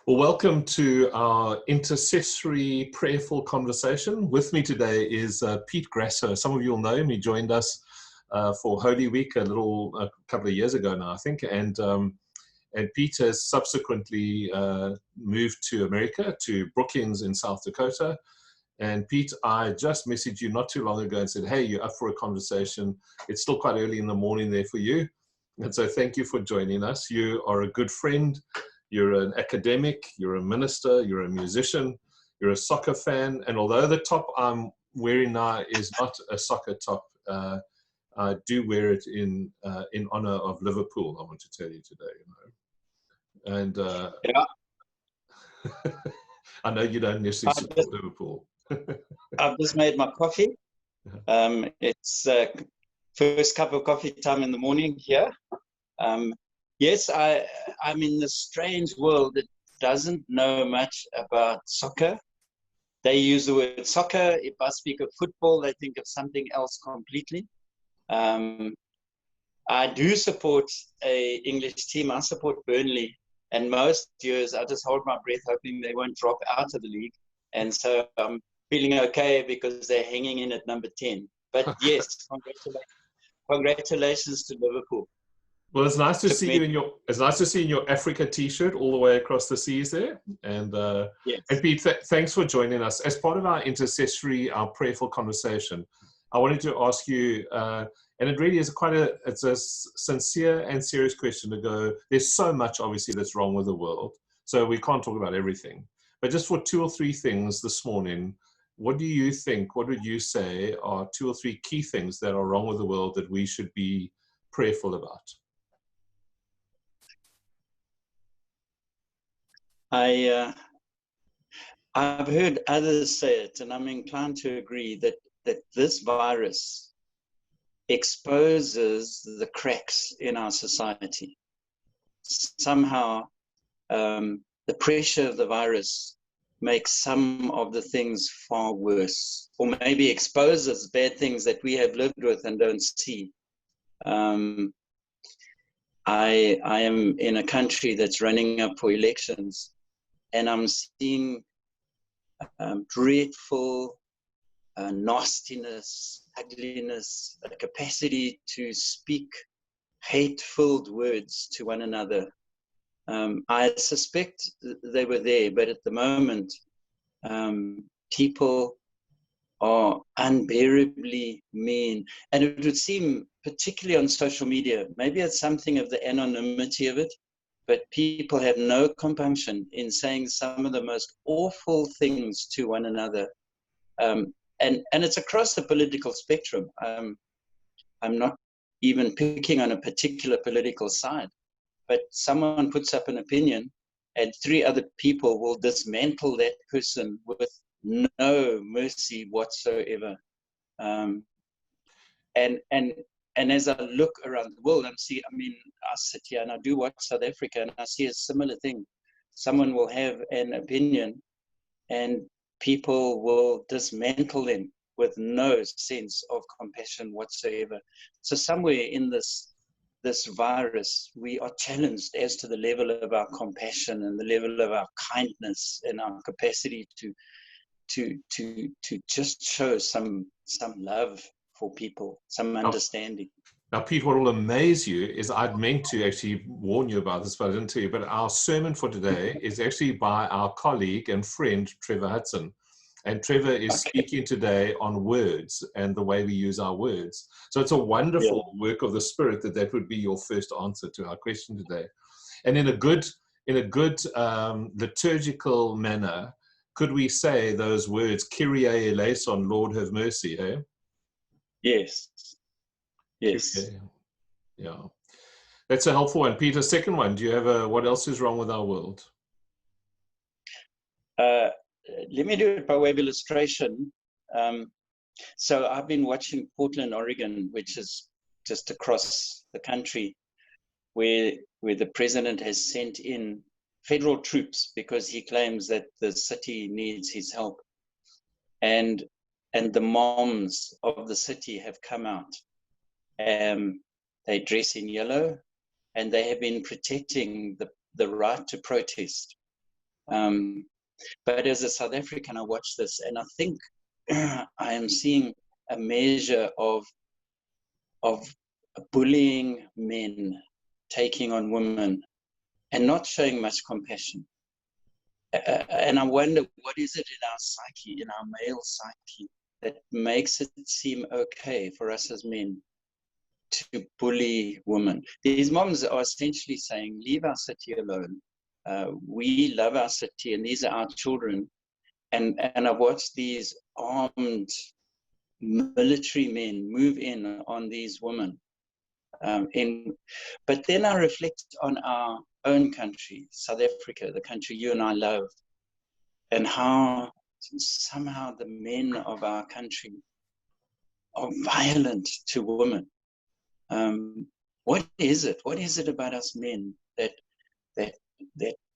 Well, welcome to our intercessory prayerful conversation. With me today is Pete Grassow. Some of you will know him. He joined us for Holy Week a couple of years ago now, I think. And Pete has subsequently moved to America, to Brookings in South Dakota. And Pete, I just messaged you not too long ago and said, hey, you're up for a conversation. It's still quite early in the morning there for you. And so thank you for joining us. You are a good friend. You're an academic, you're a minister, you're a musician, you're a soccer fan. And although the top I'm wearing now is not a soccer top, I do wear it in honor of Liverpool, I want to tell you today. You know. And yeah. I know you don't necessarily support Liverpool. I've just made my coffee. It's first cup of coffee time in the morning here. Yes, I'm in this strange world that doesn't know much about soccer. They use the word soccer. If I speak of football, they think of something else completely. I do support an English team. I support Burnley. And most years, I just hold my breath, hoping they won't drop out of the league. And so I'm feeling okay because they're hanging in at number 10. But yes, congratulations to Liverpool. Well, it's nice to see you in your Africa T-shirt all the way across the seas there. And yes. And Pete, thanks for joining us as part of our our prayerful conversation. I wanted to ask you, and it really is it's a sincere and serious question to go. There's so much obviously that's wrong with the world, so we can't talk about everything. But just for 2 or 3 things this morning, what do you think? What would you say are 2 or 3 key things that are wrong with the world that we should be prayerful about? I've heard others say it, and I'm inclined to agree that this virus exposes the cracks in our society. Somehow, the pressure of the virus makes some of the things far worse, or maybe exposes bad things that we have lived with and don't see. I am in a country that's running up for elections, and I'm seeing dreadful nastiness, ugliness, a capacity to speak hate-filled words to one another. I suspect they were there, but at the moment, people are unbearably mean. And it would seem, particularly on social media, maybe it's something of the anonymity of it, but people have no compunction in saying some of the most awful things to one another. And it's across the political spectrum. I'm not even picking on a particular political side, but someone puts up an opinion and 3 other people will dismantle that person with no mercy whatsoever. And as I look around the world, I sit here and I do watch South Africa, and I see a similar thing. Someone will have an opinion and people will dismantle them with no sense of compassion whatsoever. So somewhere in this virus, we are challenged as to the level of our compassion and the level of our kindness and our capacity to just show some love for people, some understanding. Now, Pete, what will amaze you is I'd meant to actually warn you about this, but I didn't tell you. But our sermon for today is actually by our colleague and friend, Trevor Hudson. And Trevor is speaking today on words and the way we use our words. So it's a wonderful work of the Spirit that would be your first answer to our question today. And in a good liturgical manner, could we say those words, Kyrie eleison, Lord have mercy, eh? Yes. Yes. Yeah. That's a helpful one. Peter, second one, do you have what else is wrong with our world? Let me do it by way of illustration. So I've been watching Portland, Oregon, which is just across the country, where the president has sent in federal troops because he claims that the city needs his help. And the moms of the city have come out. They dress in yellow, and they have been protecting the right to protest. But as a South African, I watch this, and I think I am seeing a measure of bullying men taking on women and not showing much compassion. And I wonder, what is it in our psyche, in our male psyche, that makes it seem okay for us as men to bully women? These moms are essentially saying, leave our city alone. We love our city, and these are our children. And I've watched these armed military men move in on these women. But then I reflect on our own country, South Africa, the country you and I love, and how somehow the men of our country are violent to women. What is it? What is it about us men that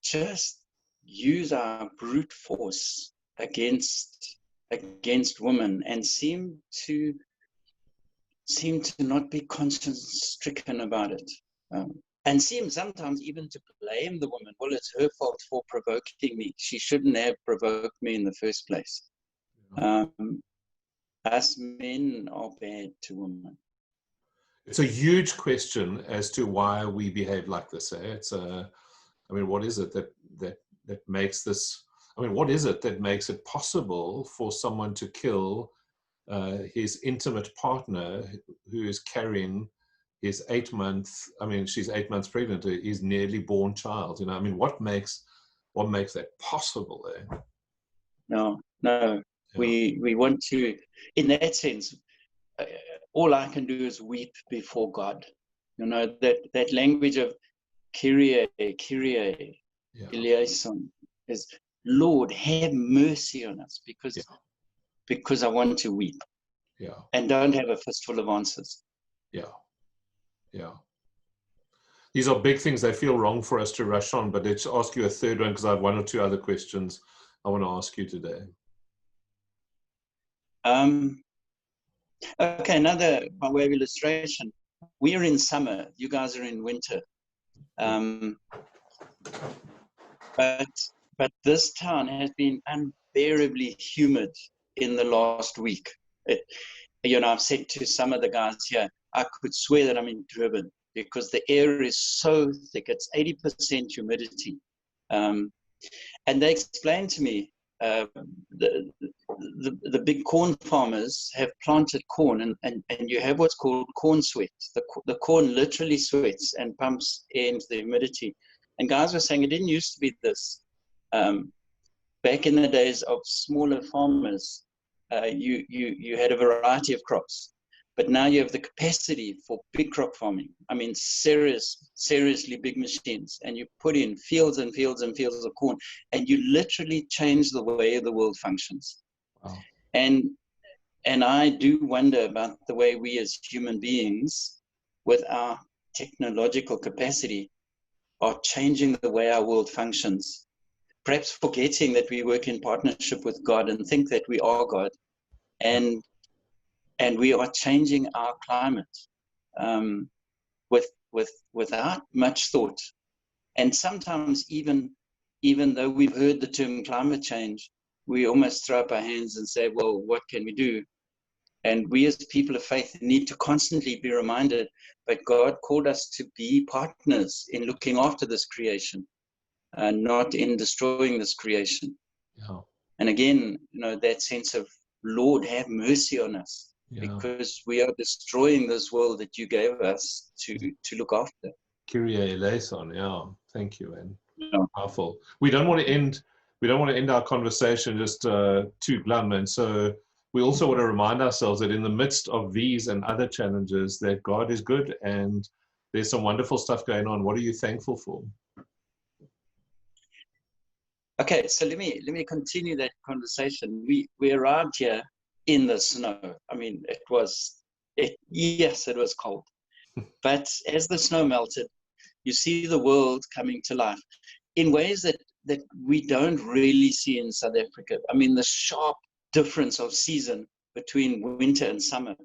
just use our brute force against women and seem to not be conscience-stricken about it, and seem sometimes even to blame the woman. Well, it's her fault for provoking me. She shouldn't have provoked me in the first place. Us men are bad to women. It's a huge question as to why we behave like this. It's I mean, what is it that makes this? I mean, what is it that makes it possible for someone to kill his intimate partner who is carrying his 8 month, I mean, she's 8 months pregnant, his nearly born child? You know, I mean, what makes that possible there? No. Yeah. We want to, in that sense, all I can do is weep before God. You know, that language of Kyrie, eleison, is, Lord, have mercy on us, because I want to weep. Yeah. And don't have a fistful of answers. Yeah. Yeah. These are big things. They feel wrong for us to rush on, but let's ask you a third one, because I have one or two other questions I want to ask you today. Okay, another by way of illustration. We are in summer. You guys are in winter. But this town has been unbearably humid in the last week. You know, I've said to some of the guys here, I could swear that I'm in Durban, because the air is so thick. It's 80% humidity. And they explained to me, the big corn farmers have planted corn, and you have what's called corn sweat. The corn literally sweats and pumps air into the humidity. And guys were saying it didn't used to be this. Back in the days of smaller farmers, you had a variety of crops. But now you have the capacity for big crop farming. I mean, seriously big machines. And you put in fields and fields and fields of corn, and you literally change the way the world functions. Wow. And I do wonder about the way we as human beings, with our technological capacity, are changing the way our world functions. Perhaps forgetting that we work in partnership with God and think that we are God. And we are changing our climate without much thought. And sometimes even though we've heard the term climate change, we almost throw up our hands and say, well, what can we do? And we as people of faith need to constantly be reminded that God called us to be partners in looking after this creation, not in destroying this creation. Yeah. And again, you know, that sense of, Lord, have mercy on us. Yeah. Because we are destroying this world that you gave us to look after. Kyrie eleison, yeah. Thank you, and powerful. We don't want to end our conversation just too glum, and so we also want to remind ourselves that in the midst of these and other challenges, that God is good and there's some wonderful stuff going on. What are you thankful for? Okay, so let me continue that conversation. We arrived here in the snow. I mean, it was cold. But as the snow melted, you see the world coming to life in ways that we don't really see in South Africa. I mean, the sharp difference of season between winter and summer.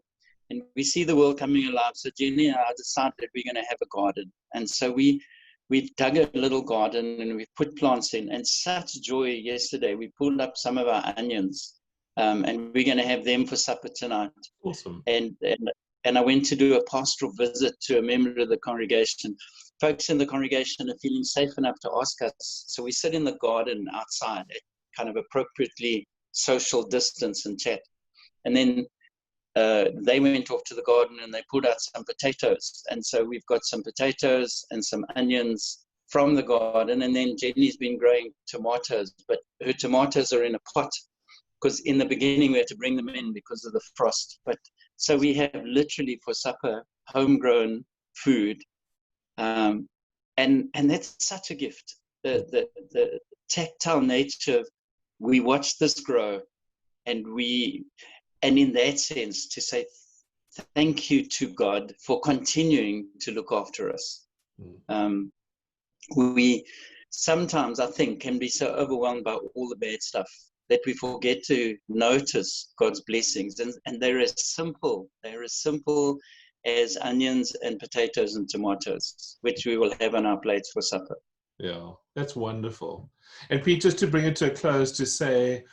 And we see the world coming alive. So Jenny and I decided we're going to have a garden. And so we we've dug a little garden and we've put plants in, and such joy yesterday. We pulled up some of our onions, and we're going to have them for supper tonight. Awesome. And I went to do a pastoral visit to a member of the congregation. Folks in the congregation are feeling safe enough to ask us. So we sit in the garden outside at kind of appropriately social distance and chat. And then they went off to the garden and they pulled out some potatoes. And so we've got some potatoes and some onions from the garden. And then Jenny's been growing tomatoes, but her tomatoes are in a pot, because in the beginning we had to bring them in because of the frost. But so we have literally for supper homegrown food, and that's such a gift. The tactile nature of, we watch this grow, and in that sense to say thank you to God for continuing to look after us. We sometimes, I think, can be so overwhelmed by all the bad stuff that we forget to notice God's blessings, and they're as simple as onions and potatoes and tomatoes, which we will have on our plates for supper. Yeah, that's wonderful. And Pete, just to bring it to a close, to say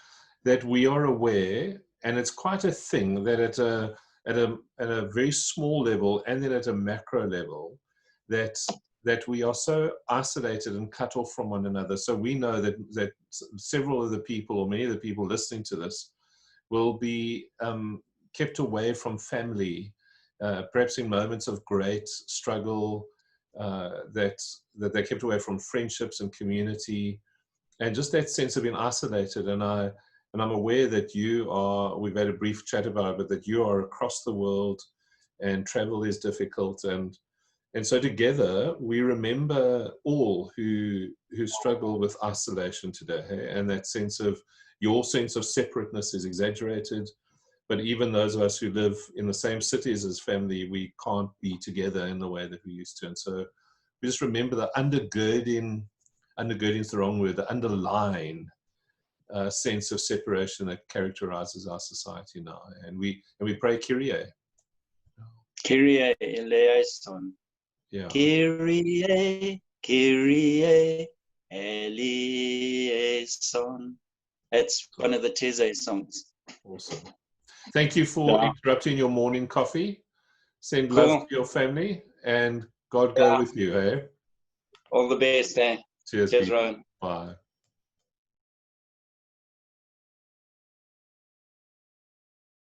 that we are aware, and it's quite a thing, that at a very small level and then at a macro level, that we are so isolated and cut off from one another. So we know that several of the people, or many of the people listening to this, will be kept away from family, perhaps in moments of great struggle, that they're kept away from friendships and community, and just that sense of being isolated. And I'm aware that we've had a brief chat about it, but that you are across the world and travel is difficult. And so together we remember all who struggle with isolation today, and that your sense of separateness is exaggerated. But even those of us who live in the same cities as family, we can't be together in the way that we used to. And so we just remember the undergirding is the wrong word, the underlying sense of separation that characterizes our society now. And we pray Kyrie. Kyrie eleison. Yeah. Kyrie, Kyrie eleison. That's one of the Teze songs. Awesome. Thank you for interrupting your morning coffee. Send love to your family, and God go with you. Hey? All the best. Cheers, Rowan. Bye.